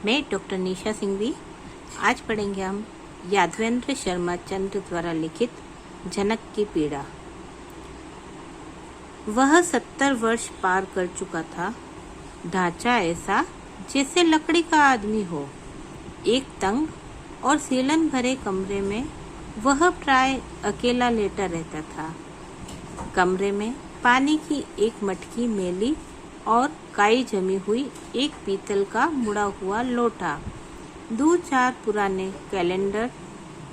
मैं डॉक्टर निशा सिंघवी। आज पढ़ेंगे हम यादवेंद्र शर्मा चंद्र द्वारा लिखित जनक की पीड़ा। वह 70 वर्ष पार कर चुका था। ढांचा ऐसा जैसे लकड़ी का आदमी हो। एक तंग और सीलन भरे कमरे में वह प्राय अकेला लेटा रहता था। कमरे में पानी की एक मटकी मेली और काई जमी हुई एक पीतल का मुड़ा हुआ लोटा, 2-4 पुराने कैलेंडर,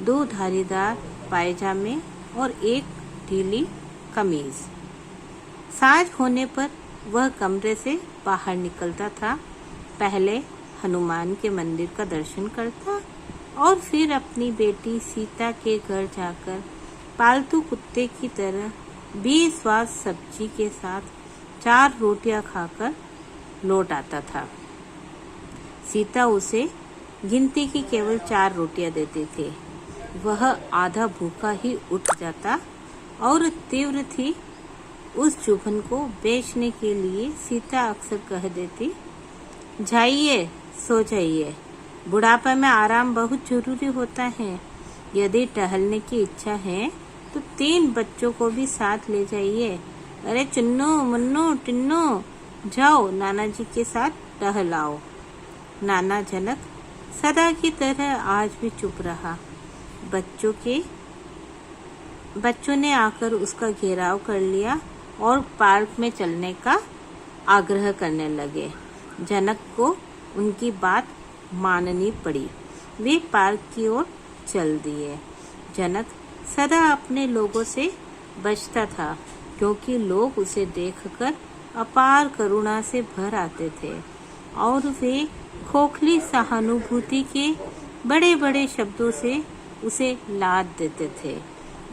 2 धारीदार पायजामे और एक ढीली कमीज। सांझ होने पर वह कमरे से बाहर निकलता था। पहले हनुमान के मंदिर का दर्शन करता और फिर अपनी बेटी सीता के घर जाकर पालतू कुत्ते की तरह बेस्वाद सब्जी के साथ 4 रोटियां खाकर लौट आता था। सीता उसे गिनती की केवल 4 रोटियां देते थे। वह आधा भूखा ही उठ जाता और तीव्र थी उस चुभन को बेचने के लिए सीता अक्सर कह देती, जाइए सो जाइए, बुढ़ापा में आराम बहुत जरूरी होता है। यदि टहलने की इच्छा है तो 3 बच्चों को भी साथ ले जाइए। अरे चुन्नू मुन्नू टिन्नू, जाओ नाना जी के साथ टहलाओ। नाना जनक सदा की तरह आज भी चुप रहा। बच्चों ने आकर उसका घेराव कर लिया और पार्क में चलने का आग्रह करने लगे। जनक को उनकी बात माननी पड़ी। वे पार्क की ओर चल दिए। जनक सदा अपने लोगों से बचता था, क्योंकि लोग उसे देखकर अपार करुणा से भर आते थे और वे खोखली सहानुभूति के बड़े बड़े शब्दों से उसे लाद देते थे।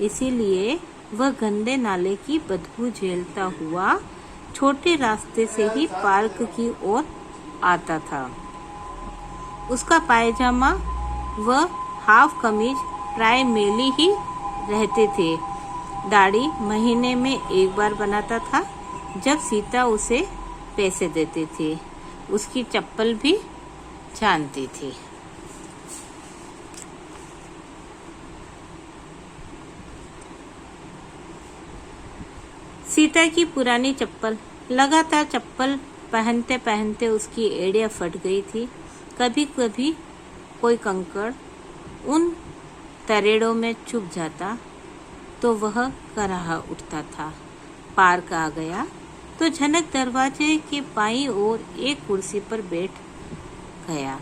इसीलिए वह गंदे नाले की बदबू झेलता हुआ छोटे रास्ते से ही पार्क की ओर आता था। उसका पायजामा व हाफ कमीज प्राय मेली ही रहते थे। दाढ़ी महीने में एक बार बनाता था, जब सीता उसे पैसे देती थी। उसकी चप्पल भी जानती थी। सीता की पुरानी चप्पल, लगातार चप्पल पहनते पहनते उसकी एड़ियां फट गई थी। कभी कभी कोई कंकड़ उन तरेड़ों में चुभ जाता तो वह कराह उठता था। पार्क आ गया तो जनक दरवाजे के बाईं ओर एक कुर्सी पर बैठ गया।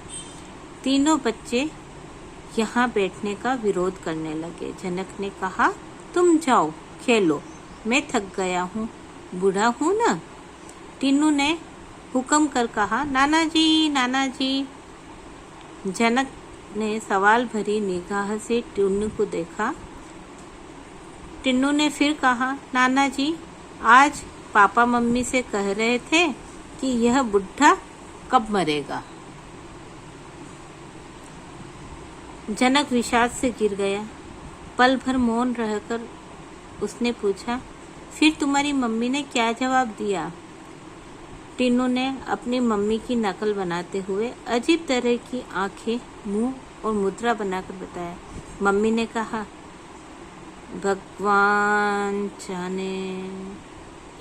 तीनों बच्चे यहाँ बैठने का विरोध करने लगे। जनक ने कहा, तुम जाओ खेलो, मैं थक गया हूँ, बूढ़ा हूँ ना। टिन्नू ने हुक्म कर कहा, नाना जी नाना जी। जनक ने सवाल भरी निगाह से टिन्नू को देखा। टिन्नू ने फिर कहा, नाना जी, आज पापा मम्मी से कह रहे थे कि यह बुढ़ा कब मरेगा। जनक विषाद से गिर गया। पल भर मौन रहकर उसने पूछा, फिर तुम्हारी मम्मी ने क्या जवाब दिया? टिन्नू ने अपनी मम्मी की नकल बनाते हुए अजीब तरह की आंखें, मुंह और मुद्रा बनाकर बताया। मम्मी ने कहा, भगवान जाने।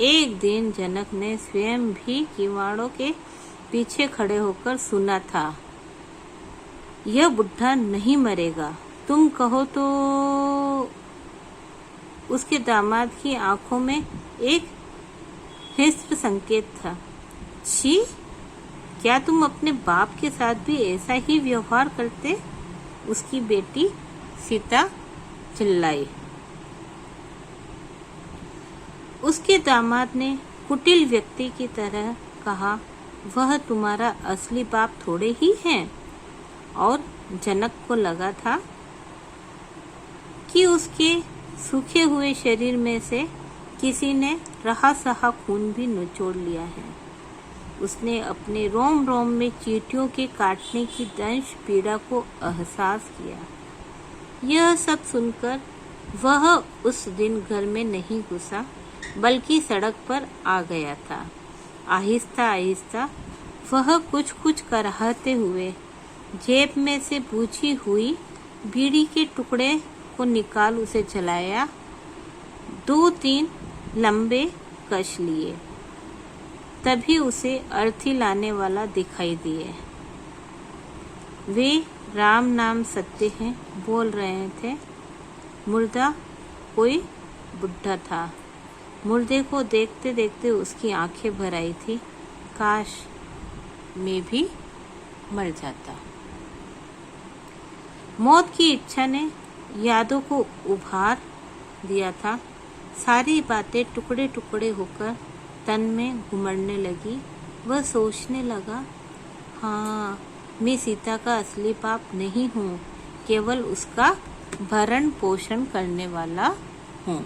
एक दिन जनक ने स्वयं भी किवाड़ों के पीछे खड़े होकर सुना था, यह बुढ़ा नहीं मरेगा, तुम कहो तो। उसके दामाद की आंखों में एक हिंस्र संकेत था। छी, क्या तुम अपने बाप के साथ भी ऐसा ही व्यवहार करते? उसकी बेटी सीता चिल्लाई। उसके दामाद ने कुटिल व्यक्ति की तरह कहा, वह तुम्हारा असली बाप थोड़े ही हैं। और जनक को लगा था कि उसके सूखे हुए शरीर में से किसी ने रहा सहा खून भी निचोड़ लिया है। उसने अपने रोम रोम में चींटियों के काटने की दंश पीड़ा को एहसास किया। यह सब सुनकर वह उस दिन घर में नहीं घुसा, बल्कि सड़क पर आ गया था। आहिस्ता आहिस्ता वह कुछ कुछ कराहते हुए जेब में से बूझी हुई बीड़ी के टुकड़े को निकाल उसे जलाया। 2-3 लंबे कश लिए, तभी उसे अर्थी लाने वाला दिखाई दिए। वे राम नाम सत्य है बोल रहे थे। मुर्दा कोई बुढ़ा था। मुर्दे को देखते देखते उसकी आंखें भर आई थी। काश मैं भी मर जाता। मौत की इच्छा ने यादों को उभार दिया था। सारी बातें टुकड़े टुकड़े होकर तन में घुमड़ने लगी। वह सोचने लगा, हाँ, मैं सीता का असली बाप नहीं हूँ, केवल उसका भरण पोषण करने वाला हूँ।